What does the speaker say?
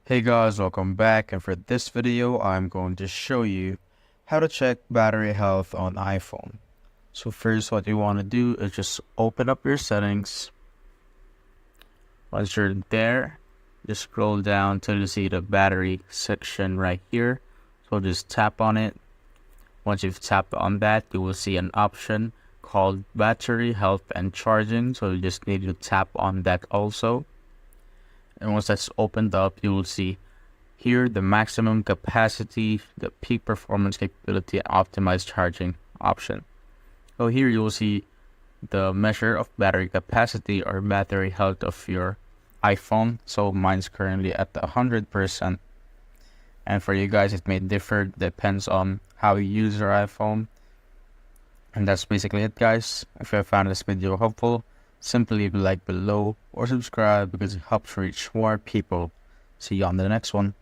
Hey guys, welcome back, and for this video I'm going to show you how to check battery health on iPhone. So first, what you want to do is just open up your settings. Once you're there, just scroll down till you see the battery section right here. So just tap on it. Once you've tapped on that, you will see an option called battery health and charging, so you just need to tap on that also. And once that's opened up, you will see here the maximum capacity, the peak performance capability, and optimized charging option. So here you will see the measure of battery capacity or battery health of your iPhone. So mine's currently at 100%. And for you guys, it may differ, depends on how you use your iPhone. And that's basically it, guys. If you found this video helpful, simply leave a like below or subscribe because it helps reach more people. See you on the next one.